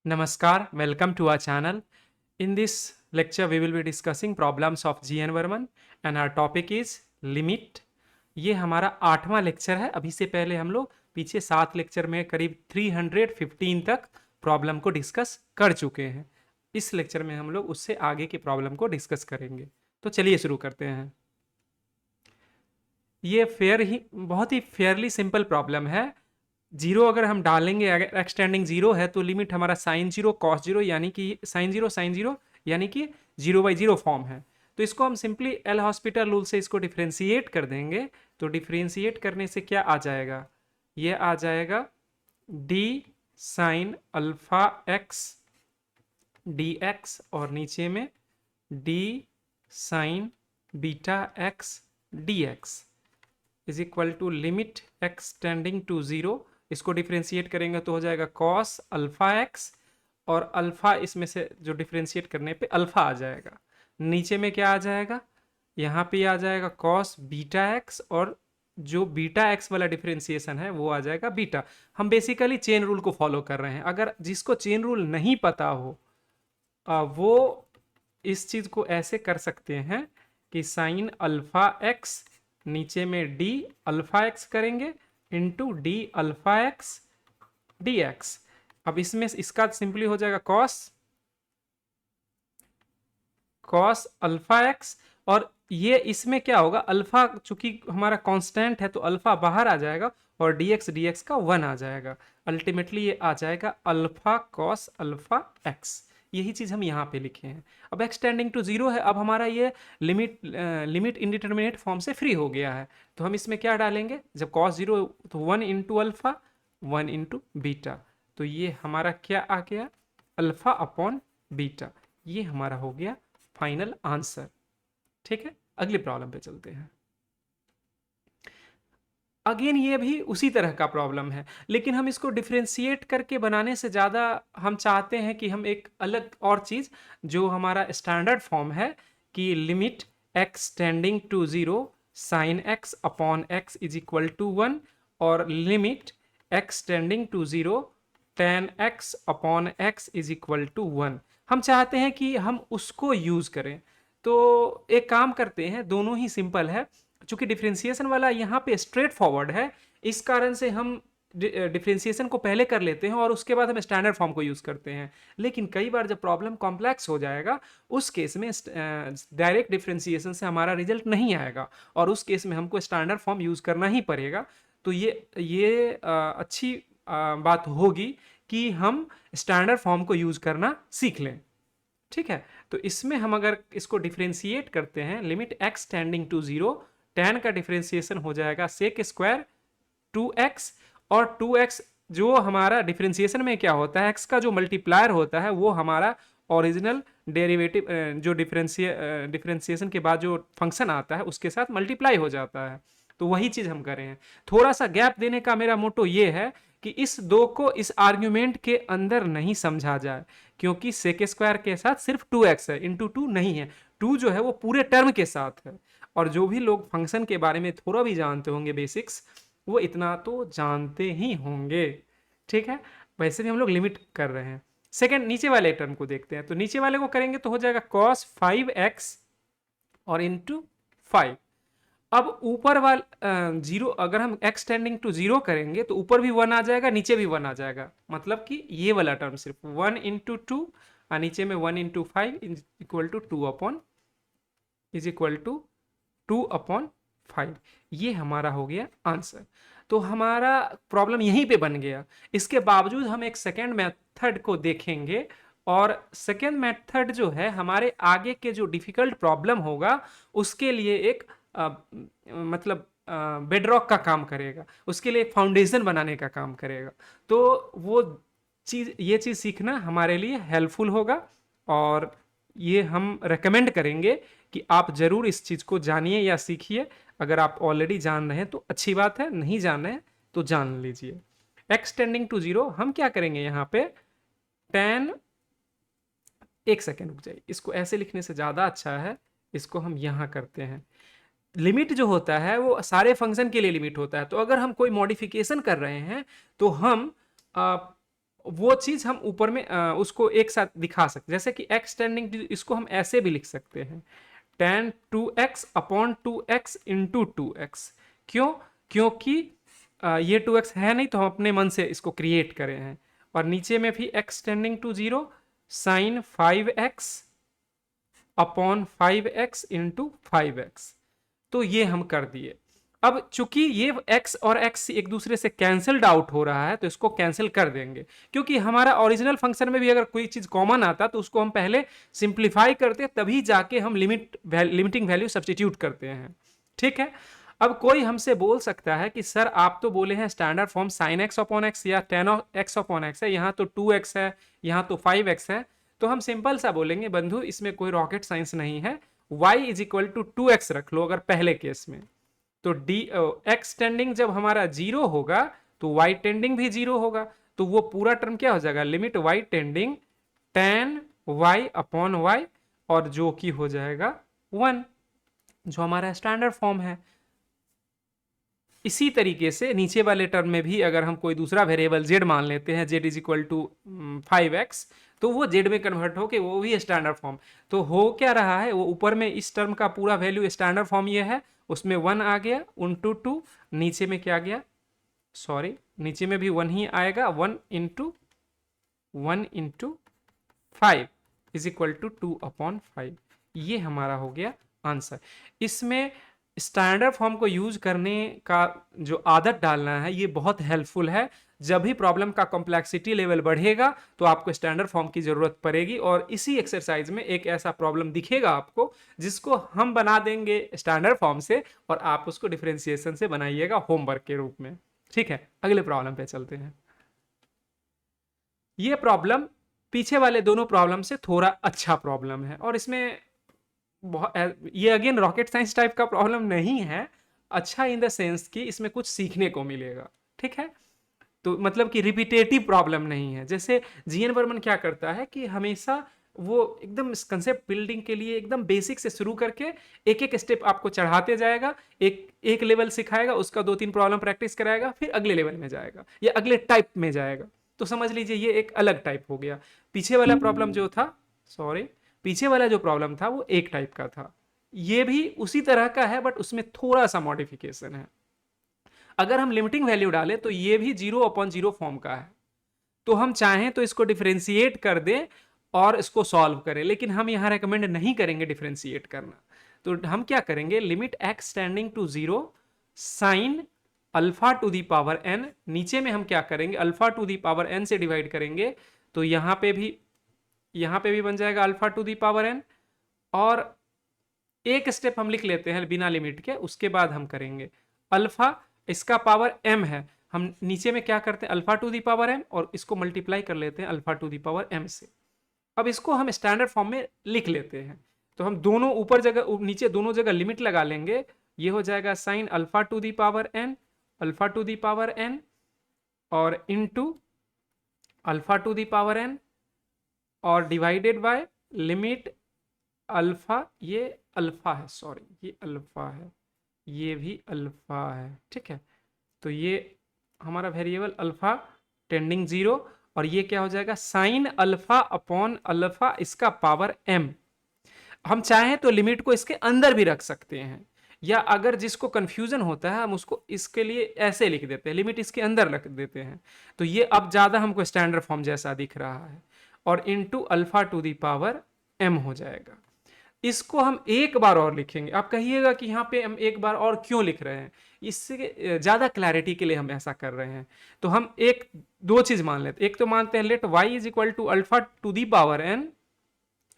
Namaskar, welcome to our channel. In this lecture, we will be discussing problems of GN Varman and our topic is limit. ये हमारा 8वां lecture है। अभी से पहले हम लोग पीछे 7 लेक्चर में करीब 315 तक प्रॉब्लम को डिस्कस कर चुके हैं। इस लेक्चर में हम लोग उससे आगे की प्रॉब्लम को डिस्कस करेंगे। तो चलिए शुरू करते हैं। ये बहुत ही फेयरली सिंपल प्रॉब्लम है। जीरो अगर हम डालेंगे, अगर एक्सटेंडिंग जीरो है तो लिमिट हमारा साइन जीरो कॉस जीरो यानी कि साइन जीरो यानी कि जीरो बाई जीरो फॉर्म है। तो इसको हम सिंपली एल हॉस्पिटल रूल से इसको डिफ्रेंशिएट कर देंगे। तो डिफ्रेंशिएट करने से क्या आ जाएगा, ये आ जाएगा d sine alpha x d x और नीचे में d sine beta x d x is equal to limit x tending to zero. इसको डिफ्रेंशिएट करेंगे तो हो जाएगा कॉस अल्फा एक्स और अल्फा इसमें से जो डिफ्रेंशिएट करने पे अल्फा आ जाएगा। नीचे में क्या आ जाएगा, यहाँ पे आ जाएगा कॉस बीटा एक्स और जो बीटा एक्स वाला डिफ्रेंशिएशन है वो आ जाएगा बीटा। हम बेसिकली चेन रूल को फॉलो कर रहे हैं। अगर जिसको चेन रूल नहीं पता हो वो इस चीज को ऐसे कर सकते हैं कि साइन अल्फा एक्स नीचे में डी अल्फा एक्स करेंगे into D alpha x d x. अब इसमें इसका सिंपली हो जाएगा कॉस अल्फा एक्स और ये इसमें क्या होगा, अल्फा चूंकि हमारा कांस्टेंट है तो अल्फा बाहर आ जाएगा और dx का 1 आ जाएगा। अल्टीमेटली ये आ जाएगा अल्फा कॉस अल्फा एक्स। यही चीज हम यहाँ पे लिखे हैं। अब एक्सटेंडिंग टू जीरो है। अब हमारा ये लिमिट इंडिटरमिनेट फॉर्म से फ्री हो गया है। तो हम इसमें क्या डालेंगे, जब कॉस जीरो तो 1 इंटू अल्फा 1 इंटू बीटा। तो ये हमारा क्या आ गया, अल्फा अपॉन बीटा। ये हमारा हो गया फाइनल आंसर। ठीक है, अगली प्रॉब्लम पे चलते हैं। अगेन ये भी उसी तरह का प्रॉब्लम है, लेकिन हम इसको डिफ्रेंशिएट करके बनाने से ज़्यादा हम चाहते हैं कि हम एक अलग और चीज़ जो हमारा स्टैंडर्ड फॉर्म है कि limit x tending to zero sine x upon x is equal to 1 और limit x tending to zero tan x upon x is equal to 1। हम चाहते हैं कि हम उसको यूज़ करें। तो एक काम करते हैं, दोनों ही सिंपल है। चूंकि डिफ्रेंशिएशन वाला यहाँ पे स्ट्रेट फॉरवर्ड है, इस कारण से हम डिफ्रेंशिएशन को पहले कर लेते हैं और उसके बाद हम स्टैंडर्ड फॉर्म को यूज करते हैं। लेकिन कई बार जब प्रॉब्लम कॉम्प्लेक्स हो जाएगा उस केस में डायरेक्ट डिफ्रेंशिएशन से हमारा रिजल्ट नहीं आएगा और उस केस में हमको स्टैंडर्ड फॉर्म यूज करना ही पड़ेगा। तो ये अच्छी बात होगी कि हम स्टैंडर्ड फॉर्म को यूज करना सीख लें। ठीक है, तो इसमें हम अगर इसको डिफ्रेंशिएट करते हैं, limit x tending to zero, tan का डिफ्रेंशिएशन हो जाएगा सेक स्क्वायर 2x और 2x जो हमारा डिफ्रेंशिएशन में क्या होता है, x का जो मल्टीप्लायर होता है वो हमारा ओरिजिनल डेरिवेटिव जो डिफ्रेंशिएशन के बाद जो फंक्शन आता है उसके साथ मल्टीप्लाई हो जाता है। तो वही चीज हम कर रहे हैं। थोड़ा सा गैप देने का मेरा मोटो ये है कि इस दो को इस आर्ग्यूमेंट के अंदर नहीं समझा जाए, क्योंकि सेक स्क्वायर के साथ सिर्फ 2x है, इंटू 2 नहीं है। 2 जो है वो पूरे टर्म के साथ है। और जो भी लोग फंक्शन के बारे में थोड़ा भी जानते होंगे बेसिक्स, वो इतना तो जानते ही होंगे। ठीक है, वैसे भी हम लोग लिमिट कर रहे हैं। सेकंड नीचे वाले टर्म को देखते हैं। तो नीचे वाले को करेंगे तो हो जाएगा cos 5x और इंटू 5। अब ऊपर वाला जीरो, अगर हम x टेंडिंग टू जीरो करेंगे तो ऊपर भी 1 आ जाएगा, नीचे भी 1 आ जाएगा। मतलब कि ये वाला टर्म सिर्फ 1 इंटू 2 और नीचे में 1 इंटू 5 इक्वल टू 2 अपॉन 5। ये हमारा हो गया आंसर। तो हमारा प्रॉब्लम यहीं पे बन गया। इसके बावजूद हम एक सेकेंड मेथड को देखेंगे और सेकेंड मेथड जो है हमारे आगे के जो डिफिकल्ट प्रॉब्लम होगा उसके लिए एक मतलब बेडरॉक का काम करेगा, उसके लिए एक फाउंडेशन बनाने का काम करेगा। तो वो ये चीज़ सीखना हमारे लिए हेल्पफुल होगा और ये हम रेकमेंड करेंगे कि आप जरूर इस चीज़ को जानिए या सीखिए। अगर आप ऑलरेडी जान रहे हैं तो अच्छी बात है, नहीं जान रहे हैं तो जान लीजिए। एक्स टेंडिंग टू जीरो हम क्या करेंगे यहाँ पे, टेन, एक सेकेंड रुक जाइए, इसको ऐसे लिखने से ज़्यादा अच्छा है, इसको हम यहाँ करते हैं। लिमिट जो होता है वो सारे फंक्शन के लिए लिमिट होता है। तो अगर हम कोई मॉडिफिकेशन कर रहे हैं तो हम वो चीज हम ऊपर में उसको एक साथ दिखा सकते, जैसे कि x टेंडिंग टू, इसको हम ऐसे भी लिख सकते हैं tan 2x upon 2x into 2x। क्यों? क्योंकि ये 2x है नहीं, तो हम अपने मन से इसको क्रिएट करे हैं। और नीचे में भी x tending to 0 sine 5x upon 5x into 5x। तो ये हम कर दिए। अब चूंकि ये x और x एक दूसरे से कैंसल्ड आउट हो रहा है, तो इसको कैंसिल कर देंगे, क्योंकि हमारा ओरिजिनल फंक्शन में भी अगर कोई चीज कॉमन आता तो उसको हम पहले सिंप्लीफाई करते, तभी जाके हम लिमिटिंग वैल्यू सब्सटीट्यूट करते हैं। ठीक है। अब कोई हमसे बोल सकता है कि सर आप तो बोले हैं standard form sign x upon x या टेन एक्स अपॉन एक्स है, यहाँ तो 2x है, यहाँ तो 5x है। तो हम सिंपल सा बोलेंगे बंधु, इसमें कोई रॉकेट साइंस नहीं है, y is equal to 2x रख लो अगर पहले केस में। तो x टेंडिंग जब हमारा 0 होगा तो y टेंडिंग भी 0 होगा, तो वो पूरा टर्म क्या हो जाएगा, limit y tending tan y upon y, और जो कि हो जाएगा 1, जो हमारा स्टैंडर्ड फॉर्म है। इसी तरीके से नीचे वाले टर्म में भी अगर हम कोई दूसरा वेरिएबल z मान लेते हैं, z is equal to 5x, तो वो z में कन्वर्ट होके वो भी स्टैंडर्ड फॉर्म। तो हो क्या रहा है, वो ऊपर में इस टर्म का पूरा वैल्यू स्टैंडर्ड फॉर्म ये है, उसमें 1 आ गया इंटू 2, नीचे में क्या गया, सॉरी नीचे में भी 1 ही आएगा, 1 इंटू 5 इज इक्वल टू 2/5। ये हमारा हो गया आंसर। इसमें स्टैंडर्ड फॉर्म को यूज करने का जो आदत डालना है, ये बहुत हेल्पफुल है। जब भी प्रॉब्लम का कॉम्प्लेक्सिटी लेवल बढ़ेगा तो आपको स्टैंडर्ड फॉर्म की जरूरत पड़ेगी, और इसी एक्सरसाइज में एक ऐसा प्रॉब्लम दिखेगा आपको जिसको हम बना देंगे स्टैंडर्ड फॉर्म से, और आप उसको डिफरेंशिएशन से बनाइएगा होमवर्क के रूप में। ठीक है, अगले प्रॉब्लम पे चलते हैं। ये प्रॉब्लम पीछे वाले दोनों प्रॉब्लम से थोड़ा अच्छा प्रॉब्लम है, और इसमें ये अगेन रॉकेट साइंस टाइप का प्रॉब्लम नहीं है, अच्छा इन द सेंस कि इसमें कुछ सीखने को मिलेगा। ठीक है, तो मतलब कि रिपीटेटिव प्रॉब्लम नहीं है। जैसे जीएन वर्मन क्या करता है कि हमेशा वो एकदम कंसेप्ट बिल्डिंग के लिए एकदम बेसिक से शुरू करके एक एक स्टेप आपको चढ़ाते जाएगा, एक लेवल सिखाएगा, उसका 2-3 प्रॉब्लम प्रैक्टिस कराएगा, फिर अगले लेवल में जाएगा या अगले टाइप में जाएगा। तो समझ लीजिए ये एक अलग टाइप हो गया। पीछे वाला प्रॉब्लम जो था, सॉरी, पीछे वाला जो प्रॉब्लम था वो एक टाइप का था, ये भी उसी तरह का है, बट उसमें थोड़ा सा मॉडिफिकेशन है। अगर हम लिमिटिंग वैल्यू डालें तो ये भी 0/0 फॉर्म का है, तो हम चाहें तो इसको डिफरेंशिएट कर दें और इसको सॉल्व करें, लेकिन हम यहां रेकमेंड नहीं करेंगे डिफरेंशिएट करना। तो हम क्या करेंगे, limit x tending to 0 sine alpha to the power n, नीचे में हम क्या करेंगे, alpha to the power n से डिवाइड करेंगे, तो यहां पे भी बन जाएगा alpha to the power n। और एक स्टेप हम लिख लेते हैं बिना लिमिट के, उसके बाद हम करेंगे अल्फा, इसका पावर m है, हम नीचे में क्या करते हैं alpha to the power m, और इसको मल्टीप्लाई कर लेते हैं alpha to the power m से। अब इसको हम स्टैंडर्ड फॉर्म में लिख लेते हैं, तो हम दोनों ऊपर जगह नीचे दोनों जगह लिमिट लगा लेंगे। ये हो जाएगा sine alpha to the power n, alpha to the power n, और into alpha to the power n, और डिवाइडेड बाय लिमिट अल्फा, ये अल्फा है, सॉरी ये अल्फा है, ये भी अल्फा है। ठीक है, तो ये हमारा वेरिएबल अल्फा टेंडिंग 0, और ये क्या हो जाएगा साइन अल्फा अपॉन अल्फा इसका पावर m। हम चाहें तो लिमिट को इसके अंदर भी रख सकते हैं, या अगर जिसको कंफ्यूजन होता है हम उसको इसके लिए ऐसे लिख देते हैं, लिमिट इसके अंदर रख देते हैं, तो ये अब ज्यादा हमको स्टैंडर्ड फॉर्म जैसा दिख रहा है, और into alpha to the power m हो जाएगा। इसको हम एक बार और लिखेंगे। आप कहिएगा कि यहाँ पे हम एक बार और क्यों लिख रहे हैं, इससे ज्यादा क्लैरिटी के लिए हम ऐसा कर रहे हैं। तो हम दो चीज मान लेते, एक तो मानते हैं let y is equal to alpha to the power n,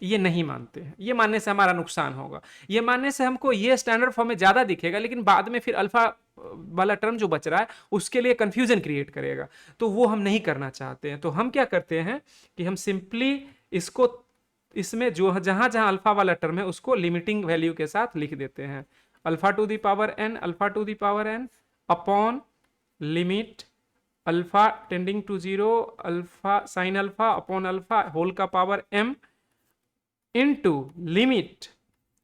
ये नहीं मानते हैं, ये मानने से हमारा नुकसान होगा। ये मानने से हमको ये स्टैंडर्ड फॉर्म में ज्यादा दिखेगा, लेकिन बाद में फिर अल्फा वाला टर्म जो बच रहा है उसके लिए कंफ्यूजन क्रिएट करेगा, तो वो हम नहीं करना चाहते हैं। तो हम क्या करते हैं कि हम सिंपली इसको इसमें जो जहां जहां अल्फा वाला टर्म है उसको लिमिटिंग वैल्यू के साथ लिख देते हैं, alpha to the power n, alpha to the power n upon limit alpha tending to 0 alpha sine alpha upon alpha whole का power m into limit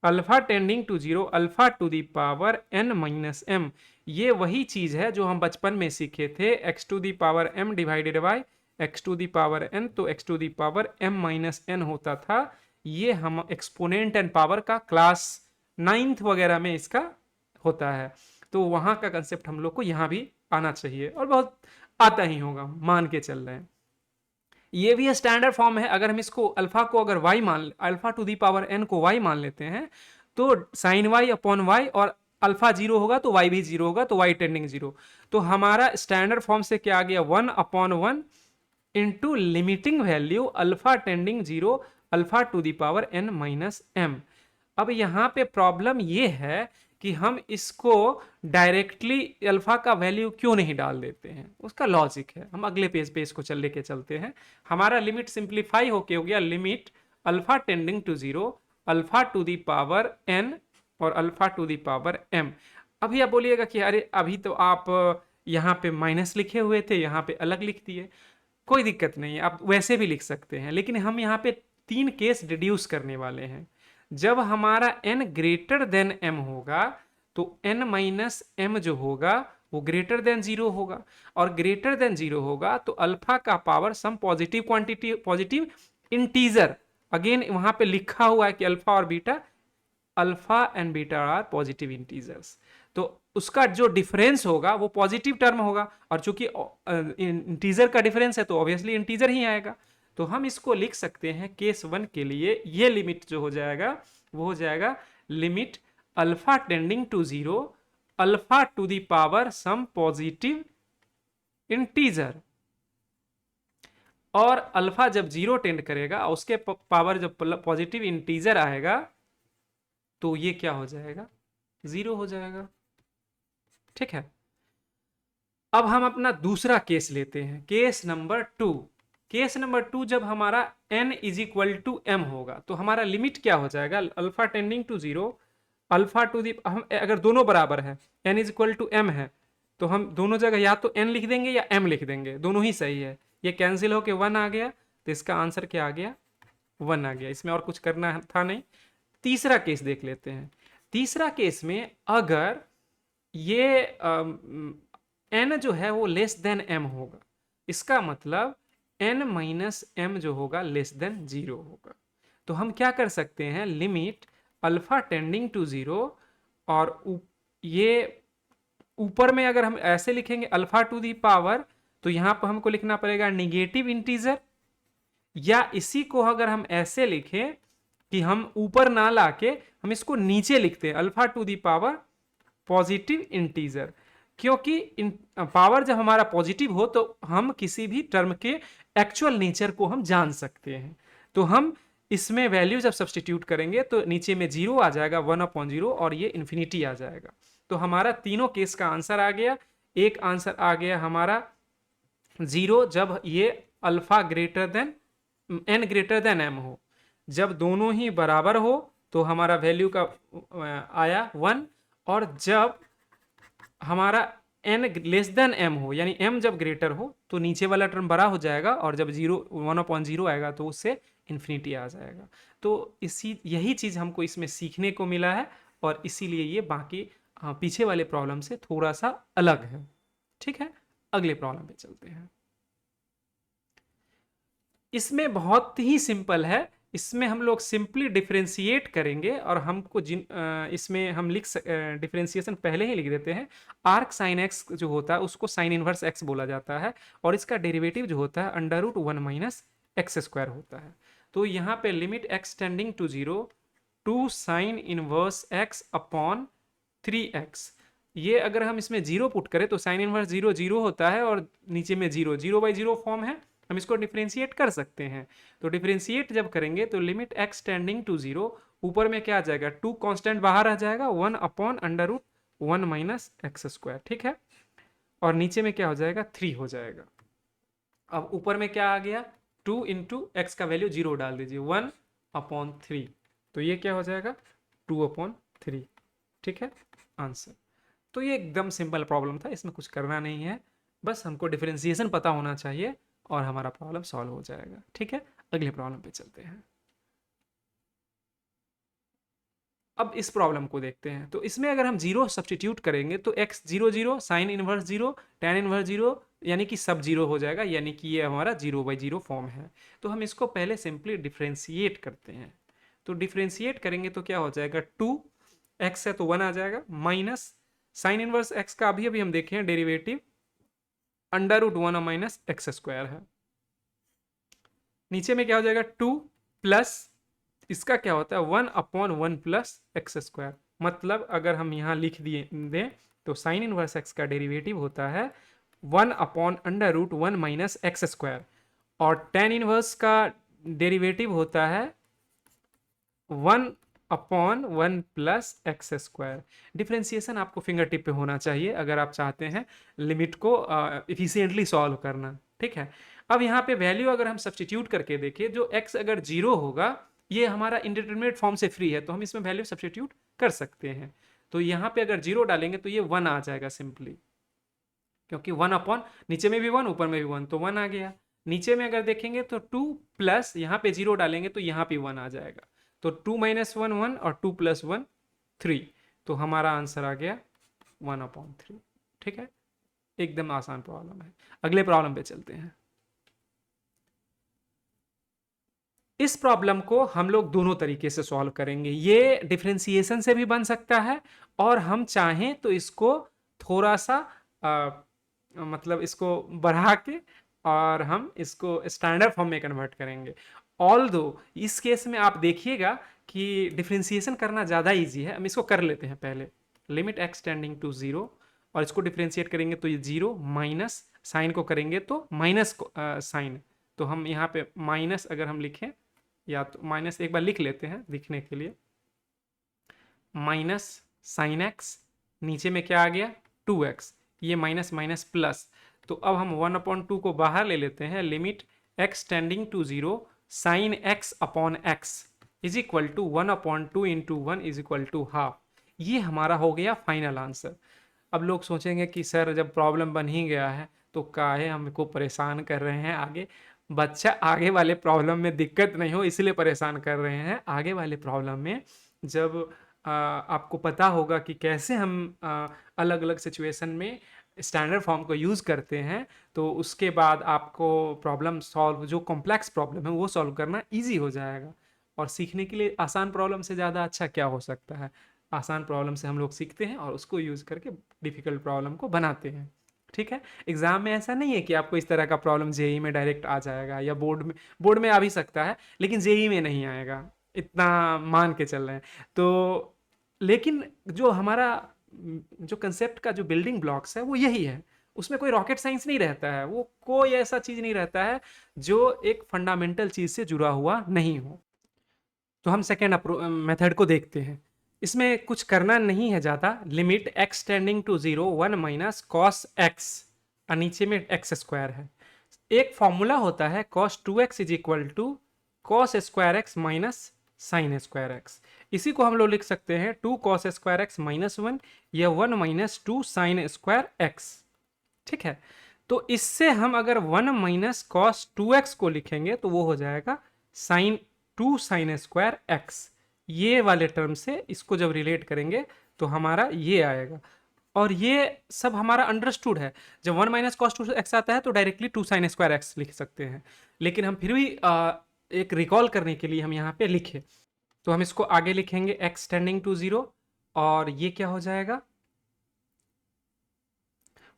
alpha tending to 0 alpha to the power n minus m। ये वही चीज है जो हम बचपन में सीखे थे, x to the power m divided by x to the power n, तो x to the power m minus n होता था। ये हम एक्सपोनेंट एंड पावर का क्लास 9th वगैरह में इसका होता है, तो वहां का कंसेप्ट हम लोग को यहाँ भी आना चाहिए, और बहुत आता ही होगा, मान के चल रहे हैं। ये भी स्टैंडर्ड फॉर्म है। अगर हम इसको अल्फा को अगर y मान, alpha to the power n को y मान लेते हैं, तो साइन y अपॉन y, और अल्फा जीरो होगा तो y भी जीरो होगा, तो y टेंडिंग जीरो। तो हमारा स्टैंडर्ड फॉर्म से क्या आ गया, 1/1 into limiting value alpha tending zero alpha to the power n minus m। अब यहाँ पे प्रॉब्लम ये है कि हम इसको डायरेक्टली अल्फा का वैल्यू क्यों नहीं डाल देते हैं, उसका लॉजिक है। हम अगले पेज पे इसको चल लेके चलते हैं। हमारा लिमिट सिंप्लीफाई होके हो गया, limit alpha tending to zero alpha to the power n और alpha to the power m। अभी आप बोलिएगा कि अरे अभी तो आप यहाँ पे माइनस लिखे हुए थे, यहाँ पे अलग लिख दिए। कोई दिक्कत नहीं है, आप वैसे भी लिख सकते हैं, लेकिन हम यहाँ पे 3 केस डिड्यूस करने वाले हैं। जब हमारा n ग्रेटर देन m होगा, तो n माइनस m जो होगा वो ग्रेटर देन जीरो होगा, और ग्रेटर देन जीरो होगा तो अल्फा का power some positive quantity, positive integer, again वहां पे लिखा हुआ है कि अल्फा और beta, alpha and beta are positive integers, तो उसका जो डिफरेंस होगा वो पॉजिटिव टर्म होगा, और चूंकि इंटीजर का डिफरेंस है तो ऑब्वियसली इंटीजर ही आएगा। तो हम इसको लिख सकते हैं केस 1 के लिए, ये लिमिट जो हो जाएगा वो हो जाएगा limit alpha tending to zero alpha to the power some positive integer, और अल्फा जब जीरो टेंड करेगा उसके पावर जब पॉजिटिव इंटीजर आएगा तो ये क्या हो जाएगा, जीरो हो जाएगा। ठीक है, अब हम अपना दूसरा केस लेते हैं, केस नंबर 2। केस नंबर 2, जब हमारा n is equal to m होगा तो हमारा लिमिट क्या हो जाएगा, alpha tending to zero alpha to the, हम अगर दोनों बराबर है, n is equal to m है, तो हम दोनों जगह या तो n लिख देंगे या m लिख देंगे, दोनों ही सही है। ये कैंसिल होके 1 आ गया, तो इसका आंसर क्या आ गया, 1 आ गया। इसमें और कुछ करना था नहीं। तीसरा केस देख लेते हैं। तीसरा केस में अगर ये n जो है वो लेस देन m होगा, इसका मतलब n माइनस m जो होगा लेस देन जीरो होगा, तो हम क्या कर सकते हैं, limit alpha tending to zero, और ये ऊपर में अगर हम ऐसे लिखेंगे अल्फा टू दी पावर, तो यहां पर हमको लिखना पड़ेगा निगेटिव इंटीजर, या इसी को अगर हम ऐसे लिखें कि हम ऊपर ना लाके हम इसको नीचे लिखते हैं alpha to the power positive integer, क्योंकि पावर जब हमारा पॉजिटिव हो तो हम किसी भी टर्म के एक्चुअल नेचर को हम जान सकते हैं। तो हम इसमें वैल्यू जब सब्सटीट्यूट करेंगे तो नीचे में जीरो आ जाएगा, 1/0, और ये इन्फिनिटी आ जाएगा। तो हमारा तीनों केस का आंसर आ गया। एक आंसर आ गया हमारा जीरो जब ये alpha greater than n greater than m हो, जब दोनों ही बराबर हो तो हमारा वैल्यू का आया 1, और जब हमारा n लेस देन m हो, यानी m जब ग्रेटर हो तो नीचे वाला टर्म बड़ा हो जाएगा, और जब 1/0 आएगा तो उससे इन्फिनिटी आ जाएगा। तो यही चीज हमको इसमें सीखने को मिला है, और इसीलिए ये बाकी पीछे वाले प्रॉब्लम से थोड़ा सा अलग है। ठीक है, अगले प्रॉब्लम पे चलते हैं। इसमें बहुत ही सिंपल है, इसमें हम लोग सिंपली डिफरेंशिएट करेंगे, और हमको इसमें हम डिफरेंशिएशन पहले ही लिख देते हैं। आर्क साइन एक्स जो होता है उसको साइन इनवर्स एक्स बोला जाता है, और इसका डेरिवेटिव जो होता है √1 माइनस एक्स स्क्वायर होता है। तो यहाँ पे limit x tending to zero two sine inverse x upon 3x, ये अगर हम इसमें जीरो पुट करें तो साइन इनवर्स जीरो जीरो होता है, और नीचे में जीरो, 0/0 फॉर्म है, हम इसको डिफरेंशिएट कर सकते हैं। तो डिफरेंशिएट जब करेंगे तो limit x tending to zero, ऊपर में क्या आ जाएगा, 2 कांस्टेंट बाहर आ जाएगा, 1/√1 माइनस एक्स स्क्वायर। ठीक है, और नीचे में क्या हो जाएगा, 3 हो जाएगा। अब ऊपर में क्या आ गया, 2 इंटू एक्स का वैल्यू 0 डाल दीजिए, 1/3, तो ये क्या हो जाएगा, 2/3। ठीक है, आंसर। तो ये एकदम सिंपल प्रॉब्लम था, इसमें कुछ करना नहीं है, बस हमको डिफरेंशिएशन पता होना चाहिए और हमारा प्रॉब्लम सॉल्व हो जाएगा। ठीक है, अगले प्रॉब्लम पे चलते हैं। अब इस प्रॉब्लम को देखते हैं। तो इसमें अगर हम जीरो सब्सटीट्यूट करेंगे तो x 0 0 sine inverse 0 tan inverse 0 यानी कि सब जीरो हो जाएगा, यानी कि ये हमारा 0/0 फॉर्म है। तो हम इसको पहले सिंपली डिफ्रेंशिएट करते हैं। तो डिफ्रेंशिएट करेंगे तो क्या हो जाएगा, 2x है तो 1 आ जाएगा, माइनस साइन इनवर्स x का अभी अभी हम देखे हैं डेरिवेटिव √1 माइनस एक्स स्क्वायर है। नीचे में क्या हो जाएगा, 2 प्लस इसका क्या होता है 1/1 प्लस एक्स स्क्वायर। मतलब अगर हम यहाँ लिख दिए दें तो साइन इनवर्स एक्स का डेरिवेटिव होता है 1/√1 माइनस एक्स स्क्वायर, और टेन इनवर्स का डेरिवेटिव होता है 1/1 प्लस एक्स स्क्वायर। डिफ्रेंसिएशन आपको फिंगर टिप पे होना चाहिए अगर आप चाहते हैं लिमिट को इफिशियंटली सॉल्व करना, ठीक है। अब यहाँ पे वैल्यू अगर हम सब्सटीट्यूट करके देखें, जो x अगर 0 होगा, ये हमारा इंडिटरमिनेट फॉर्म से फ्री है तो हम इसमें वैल्यू सब्सटीट्यूट कर सकते हैं। तो यहाँ पे अगर 0 डालेंगे तो ये 1 आ जाएगा सिंपली, क्योंकि 1 नीचे में भी 1 ऊपर में भी 1 तो 1 आ गया। नीचे में अगर देखेंगे तो 2 प्लस यहाँ पे 0 डालेंगे तो यहाँ पे 1 आ जाएगा। तो 2 - 1 1 और 2 + 1 3, तो हमारा आंसर आ गया 1/3। ठीक है, एकदम आसान प्रॉब्लम है। अगले प्रॉब्लम पे चलते हैं। इस प्रॉब्लम को हम लोग दोनों तरीके से सॉल्व करेंगे। ये डिफरेंशिएशन से भी बन सकता है, और हम चाहें तो इसको थोड़ा सा मतलब इसको बढ़ा के और हम इसको स्टैंडर्ड फॉर्म में कन्वर्ट करेंगे। ऑल्दो इस केस में आप देखिएगा कि डिफरेंशिएशन करना ज़्यादा इजी है। हम इसको कर लेते हैं पहले। लिमिट x टेंडिंग टू 0, और इसको डिफरेंशिएट करेंगे तो ये 0 माइनस साइन को करेंगे तो माइनस साइन। तो हम यहाँ पे माइनस अगर हम लिखें, या तो माइनस एक बार लिख लेते हैं दिखने के लिए, माइनस साइन एक्स, नीचे में क्या आ गया 2x, ये माइनस माइनस प्लस। तो अब हम 1/2 को बाहर ले लेते हैं। Limit x tending to 0 sine x upon x is equal to 1/2 into 1 is equal to half. ये हमारा हो गया फाइनल आंसर। अब लोग सोचेंगे कि सर जब प्रॉब्लम बन ही गया है तो काहे हमको परेशान कर रहे हैं आगे। बच्चा आगे वाले प्रॉब्लम में दिक्कत नहीं हो इसलिए परेशान कर रहे हैं। आगे वाले प्रॉब्लम में जब आपको पता होगा कि कैसे हम अलग अलग सिचुएशन में स्टैंडर्ड फॉर्म को यूज़ करते हैं, तो उसके बाद आपको प्रॉब्लम सॉल्व, जो कॉम्प्लेक्स प्रॉब्लम है वो सॉल्व करना इजी हो जाएगा। और सीखने के लिए आसान प्रॉब्लम से ज़्यादा अच्छा क्या हो सकता है। आसान प्रॉब्लम से हम लोग सीखते हैं और उसको यूज़ करके डिफ़िकल्ट प्रॉब्लम को बनाते हैं। ठीक है, एग्जाम में ऐसा नहीं है कि आपको इस तरह का प्रॉब्लम जेई में डायरेक्ट आ जाएगा, या बोर्ड में आ भी सकता है लेकिन जेई में नहीं आएगा, इतना मान के चल रहे हैं। तो लेकिन जो हमारा जो कंसेप्ट का जो बिल्डिंग ब्लॉक्स है वो यही है। उसमें कोई रॉकेट साइंस नहीं रहता है, वो कोई ऐसा चीज़ नहीं रहता है जो एक फंडामेंटल चीज़ से जुड़ा हुआ नहीं हो। तो हम सेकेंड मेथड को देखते हैं। इसमें कुछ करना नहीं है ज़्यादा। Limit x tending to 0 1 minus cos x, और नीचे में एक्स स्क्वायर है। एक फॉर्मूला होता है cos 2x is equal to cos square x minus sine square x. इसी को हम लोग लिख सकते हैं 2 cos स्क्वायर एक्स माइनस 1 या 1 माइनस 2 साइन स्क्वायर एक्स। ठीक है, तो इससे हम अगर 1 माइनस कॉस 2x को लिखेंगे तो वो हो जाएगा साइन 2 साइन स्क्वायर एक्स। ये वाले टर्म से इसको जब रिलेट करेंगे तो हमारा ये आएगा, और ये सब हमारा अंडरस्टूड है। जब 1 माइनस कॉस 2x आता है तो डायरेक्टली 2 साइन स्क्वायर एक्स लिख सकते हैं, लेकिन हम फिर भी एक रिकॉल करने के लिए हम यहाँ पे लिखे, तो हम इसको आगे लिखेंगे x टेंडिंग टू 0, और ये क्या हो जाएगा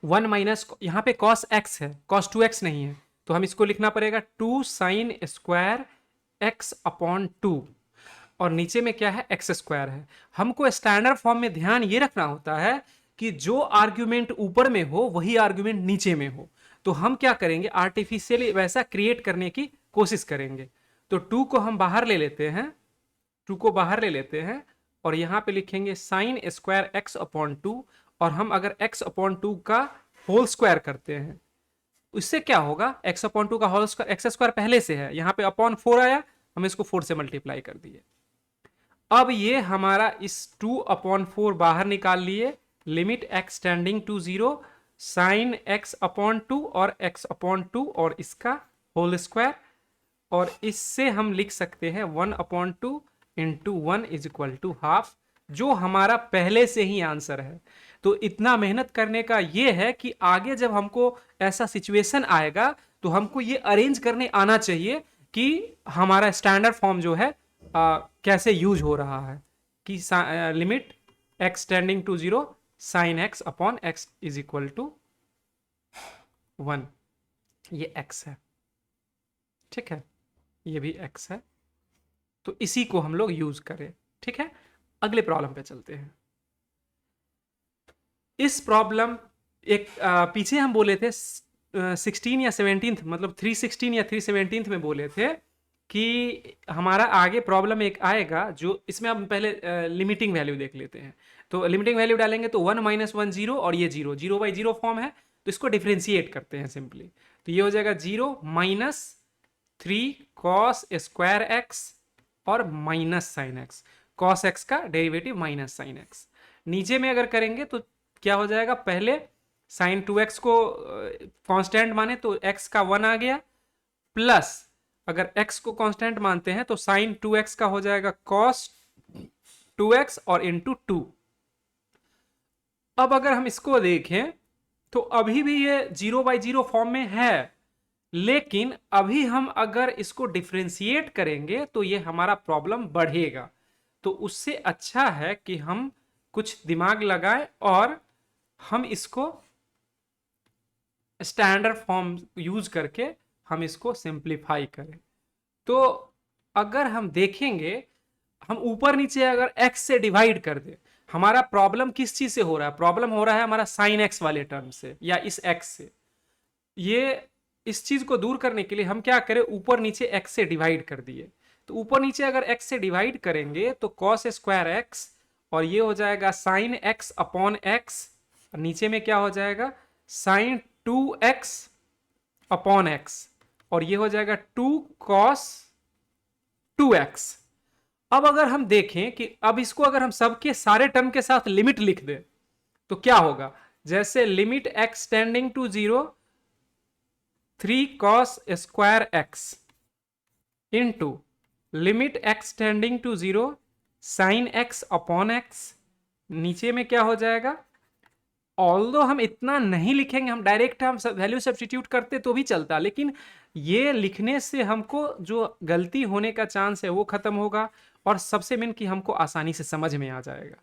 1 माइनस, यहाँ पे cos x है, cos 2x नहीं है, तो हम इसको लिखना पड़ेगा 2 साइन स्क्वायर x अपॉन 2, और नीचे में क्या है एक्स स्क्वायर है। हमको स्टैंडर्ड फॉर्म में ध्यान ये रखना होता है कि जो आर्ग्यूमेंट ऊपर में हो वही आर्ग्यूमेंट नीचे में हो। तो हम क्या करेंगे, आर्टिफिशियली वैसा क्रिएट करने की कोशिश करेंगे। तो 2 को हम बाहर ले लेते हैं, 2 को बाहर ले लेते हैं, और यहाँ पे लिखेंगे साइन स्क्वायर एक्स अपॉन 2, और हम अगर x अपॉन 2 का होल स्क्वायर करते हैं इससे क्या होगा, x अपॉन 2 का होल स्क्वायर, एक्स स्क्वायर पहले से है, यहाँ पे अपॉन 4 आया, हम इसको 4 से मल्टीप्लाई कर दिए। अब ये हमारा इस 2/4 बाहर निकाल लिए। Limit x tending to 0 sine x upon 2 और x अपॉन 2 और इसका होल स्क्वायर, और इससे हम लिख सकते हैं 1/2 into 1 is equal to half. जो हमारा पहले से ही आंसर है। तो इतना मेहनत करने का ये है कि आगे जब हमको ऐसा सिचुएशन आएगा तो हमको ये अरेंज करने आना चाहिए कि हमारा स्टैंडर्ड फॉर्म जो है कैसे यूज हो रहा है, कि limit x tending to 0 sine x upon x is equal to 1, ये x है, ठीक है, ये भी x है। तो इसी को हम लोग यूज करें, ठीक है। अगले प्रॉब्लम पे चलते हैं। इस प्रॉब्लम एक पीछे हम बोले थे 16 या 17, मतलब 316 या 317 में बोले थे कि हमारा आगे प्रॉब्लम एक आएगा जो इसमें हम पहले लिमिटिंग वैल्यू देख लेते हैं। तो लिमिटिंग वैल्यू डालेंगे तो 1 - 1 0 और ये 0 0 बाई 0 फॉर्म है, तो इसको डिफ्रेंशिएट करते हैं सिंपली। तो ये हो जाएगा 0 माइनस 3 कॉस स्क्वायर एक्स और minus sine x, cos x का डेरिवेटिव माइनस साइन एक्स। नीचे में अगर करेंगे तो क्या हो जाएगा, पहले साइन 2x को कांस्टेंट माने तो x का 1 आ गया, प्लस अगर x को कांस्टेंट मानते हैं तो साइन 2x का हो जाएगा cos 2x और इंटू 2। अब अगर हम इसको देखें तो अभी भी ये 0 बाई 0 फॉर्म में है, लेकिन अभी हम अगर इसको डिफ्रेंशिएट करेंगे तो ये हमारा प्रॉब्लम बढ़ेगा। तो उससे अच्छा है कि हम कुछ दिमाग लगाएं और हम इसको स्टैंडर्ड फॉर्म यूज करके हम इसको सिंप्लीफाई करें। तो अगर हम देखेंगे, हम ऊपर नीचे अगर x से डिवाइड कर दे, हमारा प्रॉब्लम किस चीज से हो रहा है, प्रॉब्लम हो रहा है हमारा साइन x वाले टर्म से या इस x से। ये इस चीज को दूर करने के लिए हम क्या करें, ऊपर नीचे x से डिवाइड कर दिए। तो ऊपर नीचे अगर x से डिवाइड करेंगे तो cos स्क्वायर x और ये हो जाएगा साइन x अपॉन x, नीचे में क्या हो जाएगा साइन 2x अपॉन x और ये हो जाएगा 2 cos 2x। अब अगर हम देखें कि अब इसको अगर हम सबके सारे टर्म के साथ लिमिट लिख दें तो क्या होगा, जैसे limit x tending to 0 3 cos square x into limit x tending to 0 sine x upon x, नीचे में क्या हो जाएगा, ऑल्दो हम इतना नहीं लिखेंगे, हम डायरेक्ट हम वैल्यू सब्स्टिट्यूट करते तो भी चलता, लेकिन ये लिखने से हमको जो गलती होने का चांस है वो खत्म होगा और सबसे मेन कि हमको आसानी से समझ में आ जाएगा।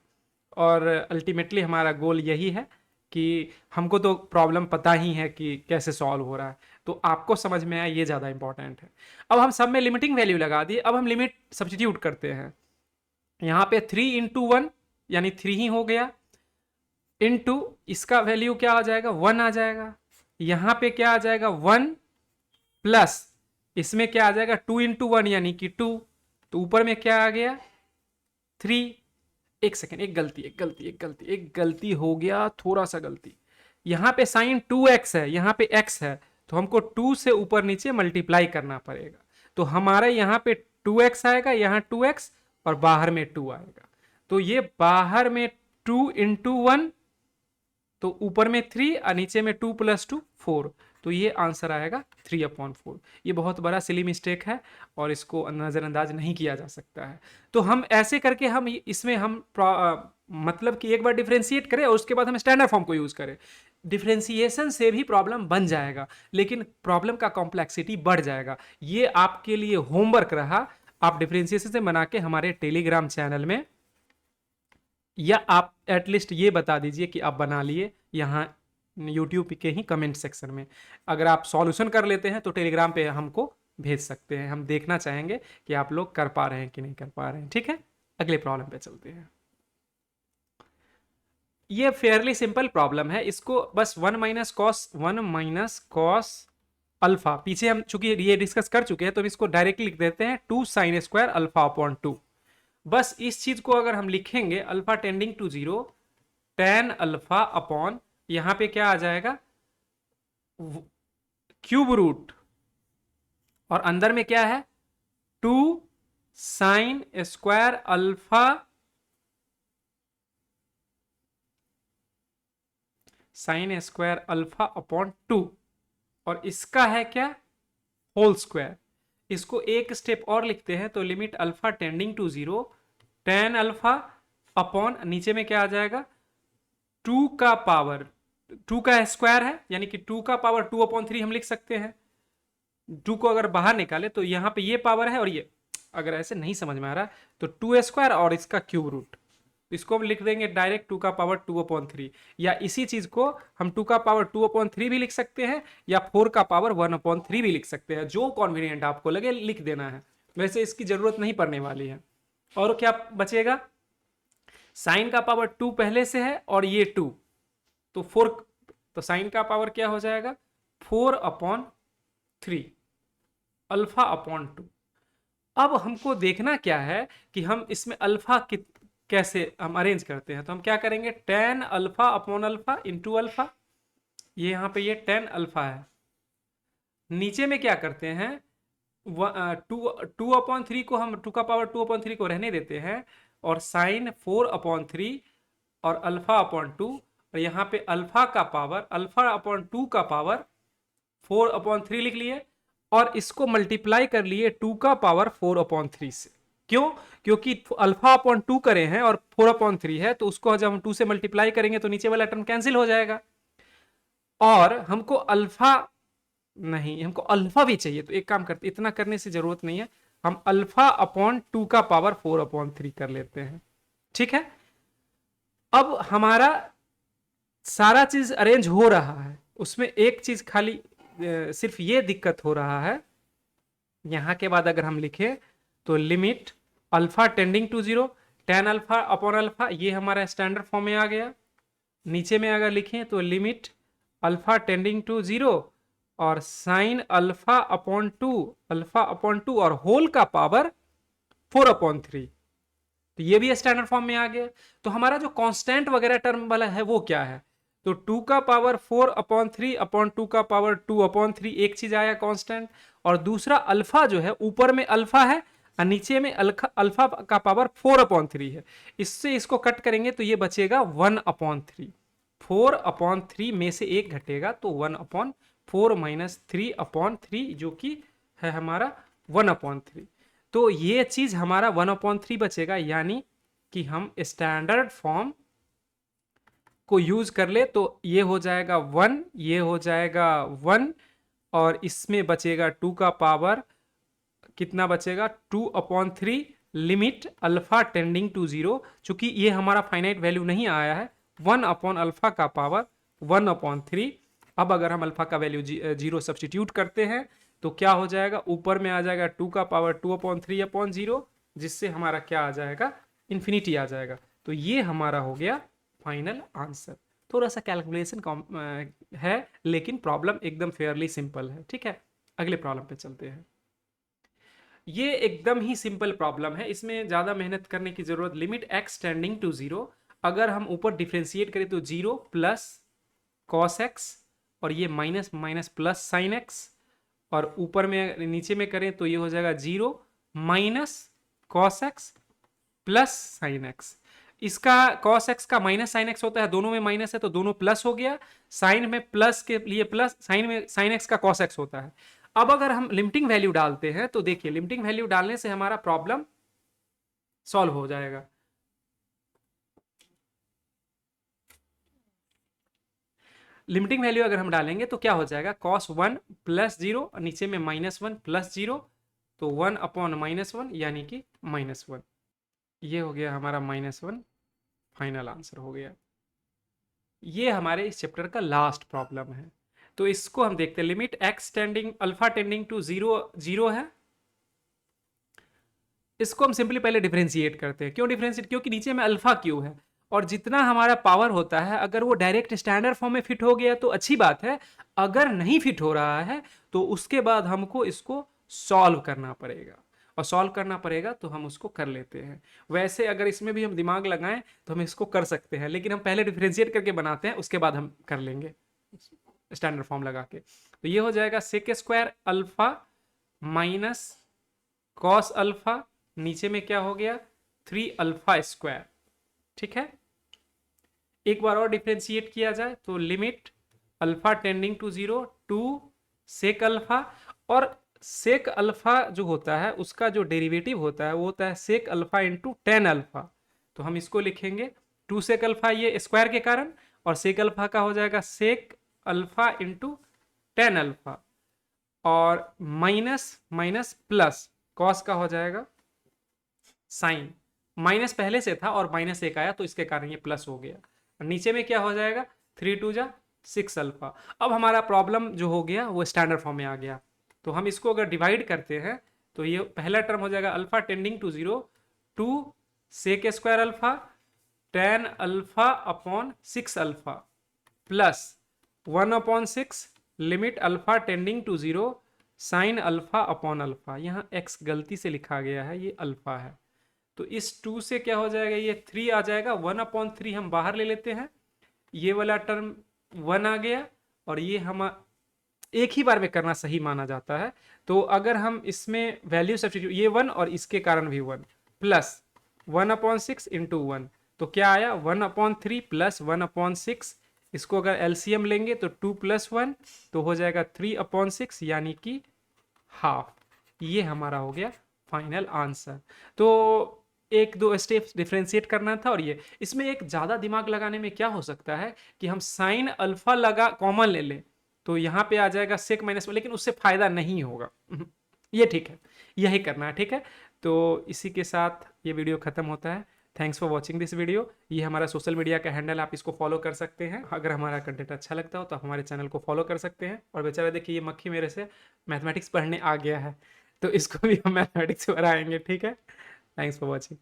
और अल्टीमेटली हमारा गोल यही है कि हमको तो प्रॉब्लम पता ही है कि कैसे सॉल्व हो रहा है, तो आपको समझ में आए ये ज़्यादा इंपॉर्टेंट है। अब हम सब में लिमिटिंग वैल्यू लगा दिए, अब हम लिमिट सब्स्टिट्यूट करते हैं। यहाँ पे 3 × 1 यानी 3 ही हो गया, इनटू इसका वैल्यू क्या आ जाएगा 1 आ जाएगा, यहां पे क्या आ जाएगा 1 प्लस इसमें क्या आ जाएगा 2 × 1 यानी कि 2, तो ऊपर में क्या आ गया 3। एक सेकेंड, एक गलती हो गया, थोड़ा सा गलती, यहां पे साइन 2x है, यहां पे x है, तो हमको 2 से ऊपर नीचे मल्टीप्लाई करना पड़ेगा। तो हमारे यहां पे 2x आएगा, यहां 2x और बाहर में 2 आएगा, तो ये बाहर में 2 × 1 तो ऊपर में 3 और नीचे में 2 + 2 4, तो ये आंसर आएगा 3/4। ये बहुत बड़ा सिली मिस्टेक है और इसको नज़रअंदाज नहीं किया जा सकता है। तो हम ऐसे करके हम इसमें हम मतलब कि एक बार डिफ्रेंशिएट करें और उसके बाद हम स्टैंडर्ड फॉर्म को यूज़ करें। डिफ्रेंशिएशन से भी प्रॉब्लम बन जाएगा, लेकिन प्रॉब्लम का कॉम्प्लेक्सिटी बढ़ जाएगा। ये आपके लिए होमवर्क रहा, आप डिफ्रेंशिएशन से बना के हमारे टेलीग्राम चैनल में, या आप एटलीस्ट ये बता दीजिए कि आप बना लिए यहाँ यूट्यूब के ही कमेंट सेक्शन में। अगर आप सॉल्यूशन कर लेते हैं तो टेलीग्राम पे हमको भेज सकते हैं, हम देखना चाहेंगे कि आप लोग कर पा रहे हैं कि नहीं कर पा रहे हैं। ठीक है, अगले प्रॉब्लम पे चलते हैं। ये फेयरली सिंपल प्रॉब्लम है, इसको बस 1 - cos अल्फा, पीछे हम चूंकि ये डिस्कस कर चुके हैं तो हम इसको डायरेक्टली लिख देते हैं 2 sin स्क्वायर अल्फा अपॉन 2। बस इस चीज को अगर हम लिखेंगे alpha tending to 0 tan alpha upon यहां पे क्या आ जाएगा क्यूब रूट और अंदर में क्या है 2 sin square alpha sin square alpha upon 2 और इसका है क्या होल स्क्वायर। इसको एक स्टेप और लिखते हैं तो limit alpha tending to 0 tan alpha upon नीचे में क्या आ जाएगा, 2 का पावर 2 का स्क्वायर है, यानी कि 2 का पावर 2/3 हम लिख सकते हैं। 2 को अगर बाहर निकाले तो यहाँ पे ये पावर है और ये, अगर ऐसे नहीं समझ में आ रहा तो 2 स्क्वायर और इसका क्यूब रूट, इसको हम लिख देंगे डायरेक्ट 2 का पावर 2/3, या इसी चीज को हम 2 का पावर 2/3 भी लिख सकते हैं, या 4 का पावर 1/3 भी लिख सकते हैं, जो कॉन्वीनियंट आपको लगे लिख देना है। वैसे इसकी जरूरत नहीं पड़ने वाली है। और क्या बचेगा, साइन का पावर 2 पहले से है और ये 2 तो 4, तो साइन का पावर क्या हो जाएगा 4/3 अल्फा अपॉन 2। अब हमको देखना क्या है कि हम इसमें अल्फा कैसे हम अरेंज करते हैं। तो हम क्या करेंगे, tan alpha upon alpha into alpha, ये यहाँ पे ये tan अल्फा है। नीचे में क्या करते हैं, 2/3 को हम 2 का पावर 2/3 को रहने देते हैं, और साइन 4/3 और अल्फा अपॉन 2, और यहाँ पे अल्फा का पावर अल्फा अपॉन 2 का पावर 4/3 लिख लिए, और इसको मल्टीप्लाई कर लिए 2 का पावर 4/3 से। क्यों, क्योंकि अल्फा अपॉन 2 करे हैं और 4/3 है, तो उसको जब हम 2 से मल्टीप्लाई करेंगे तो नीचे वाला टर्म कैंसिल हो जाएगा। और हमको अल्फा नहीं, हमको अल्फा भी चाहिए, तो एक काम करते, इतना करने से जरूरत नहीं है, हम अल्फा अपॉन 2 का पावर 4/3 कर लेते हैं। ठीक है, अब हमारा सारा चीज अरेंज हो रहा है, उसमें एक चीज खाली सिर्फ ये दिक्कत हो रहा है, यहां के बाद अगर हम लिखे तो limit alpha tending to 0 tan alpha upon alpha, ये हमारा स्टैंडर्ड फॉर्म में आ गया। नीचे में अगर लिखें तो लिमिट अल्फा टेंडिंग टू 0 और साइन अल्फा अपॉन 2 और होल का पावर 4/3, तो ये भी स्टैंडर्ड फॉर्म में आ गया। तो हमारा जो कांस्टेंट वगैरह टर्म वाला है वो क्या है, तो 2 का पावर 4/3 अपॉन 2 का पावर 2/3 एक चीज आया कांस्टेंट, और दूसरा अल्फा जो है ऊपर में अल्फा है और नीचे में अल्फा का पावर 4/3 है। इससे इसको कट करेंगे तो ये बचेगा 1/3, 4/3 में से एक घटेगा तो 1/4 माइनस 3/3 जो कि है हमारा 1/3। तो ये चीज हमारा 1/3 बचेगा, यानी कि हम स्टैंडर्ड फॉर्म को यूज कर ले तो ये हो जाएगा 1, ये हो जाएगा 1, और इसमें बचेगा 2 का पावर कितना बचेगा 2/3 लिमिट अल्फा टेंडिंग टू 0, चूंकि ये हमारा फाइनाइट वैल्यू नहीं आया है, 1/अल्फा का पावर 1/3। अब अगर हम अल्फा का वैल्यू 0 सब्सटीट्यूट करते हैं तो क्या हो जाएगा, ऊपर में आ जाएगा 2 का पावर 2/3/0, जिससे हमारा क्या आ जाएगा, इन्फिनिटी आ जाएगा। तो ये हमारा हो गया फाइनल आंसर। थोड़ा सा कैलकुलेशन है, लेकिन प्रॉब्लम एकदम फेयरली सिंपल है। ठीक है, अगले प्रॉब्लम पे चलते हैं। ये एकदम ही सिंपल प्रॉब्लम है, इसमें ज़्यादा मेहनत करने की जरूरत, लिमिट एक्स टेंडिंग टू 0, अगर हम ऊपर डिफ्रेंशिएट करें तो 0 प्लस कॉस एक्स, और ये minus minus plus sine x, और ऊपर में नीचे में करें तो ये हो जाएगा 0 minus cos x plus sine x. इसका कॉस एक्स का माइनस साइन एक्स होता है, दोनों में माइनस है तो दोनों प्लस हो गया, साइन में प्लस के लिए प्लस, साइन में साइन एक्स का कॉस एक्स होता है। अब अगर हम लिमिटिंग वैल्यू डालते हैं तो देखिए, लिमिटिंग वैल्यू डालने से हमारा प्रॉब्लम सॉल्व हो जाएगा। लिमिटिंग वैल्यू अगर हम डालेंगे तो क्या हो जाएगा, cos 1 प्लस 0 और नीचे में -1 प्लस 0, तो 1/-1 यानी कि -1। ये हो गया हमारा -1, फाइनल आंसर हो गया। ये हमारे इस चैप्टर का लास्ट प्रॉब्लम है। तो इसको हम देखते हैं, limit x tending alpha tending to 0 है। इसको हम सिंपली पहले डिफरेंशिएट करते हैं। क्यों डिफरेंशिएट, क्योंकि नीचे में अल्फा क्यू है, और जितना हमारा पावर होता है अगर वो डायरेक्ट स्टैंडर्ड फॉर्म में फिट हो गया तो अच्छी बात है, अगर नहीं फिट हो रहा है तो उसके बाद हमको इसको सॉल्व करना पड़ेगा, और सॉल्व करना पड़ेगा तो हम उसको कर लेते हैं। वैसे अगर इसमें भी हम दिमाग लगाएं तो हम इसको कर सकते हैं, लेकिन हम पहले डिफरेंशिएट करके बनाते हैं, उसके बाद हम कर लेंगे स्टैंडर्ड फॉर्म लगा के। तो ये हो जाएगा sec square alpha minus cos alpha, नीचे में क्या हो गया 3 अल्फा स्क्वायर। ठीक है, एक बार और डिफरेंशिएट किया जाए तो limit alpha tending to 0 two sec alpha, और सेक अल्फा जो होता है उसका जो डेरिवेटिव होता है वो होता है sec alpha into tan alpha. तो हम इसको लिखेंगे 2 सेक अल्फा ये स्क्वायर के कारण, और सेक अल्फा का हो जाएगा sec alpha into tan alpha, और माइनस माइनस प्लस कॉस का हो जाएगा साइन, माइनस पहले से था और माइनस एक आया तो इसके कारण ये प्लस हो गया। नीचे में क्या हो जाएगा 3 टू जा 6 अल्फा। अब हमारा प्रॉब्लम जो हो गया वो स्टैंडर्ड फॉर्म में आ गया। तो हम इसको अगर डिवाइड करते हैं तो ये पहला टर्म हो जाएगा alpha tending to 0 two sec square alpha tan alpha upon 6 alpha plus 1 upon 6 limit alpha tending to 0 sine alpha upon alpha. यहाँ x गलती से लिखा गया है, ये अल्फा है। तो इस 2 से क्या हो जाएगा, ये 3 आ जाएगा, 1 अपॉन 3 हम बाहर ले लेते हैं, ये वाला टर्म 1 आ गया, और ये हम एक ही बार में करना सही माना जाता है। तो अगर हम इसमें वैल्यू सब्स्टिट्यूट, ये 1 और इसके कारण भी 1 प्लस 1 अपॉन 6 इंटू 1, तो क्या आया 1 अपॉन 3 प्लस 1 अपॉन 6, इसको अगर एलसीएम लेंगे तो 2 प्लस 1 तो हो जाएगा 3 अपॉन 6 यानी कि हाफ। ये हमारा हो गया फाइनल आंसर। तो एक दो स्टेप्स डिफ्रेंशिएट करना था, और ये इसमें एक ज़्यादा दिमाग लगाने में क्या हो सकता है कि हम साइन अल्फा लगा कॉमन ले लें तो यहाँ पे आ जाएगा सेक माइनस में, लेकिन उससे फायदा नहीं होगा। ये ठीक है, यही करना है, ठीक है। तो इसी के साथ ये वीडियो खत्म होता है। Thanks for watching this video. ये हमारा सोशल मीडिया का हैंडल, आप इसको फॉलो कर सकते हैं। अगर हमारा कंटेंट अच्छा लगता हो तो हमारे चैनल को फॉलो कर सकते हैं। और बेचारा देखिए ये मक्खी मेरे से मैथमेटिक्स पढ़ने आ गया है, तो इसको भी हम मैथमेटिक्स पढ़ाएंगे, ठीक है। Thanks for watching.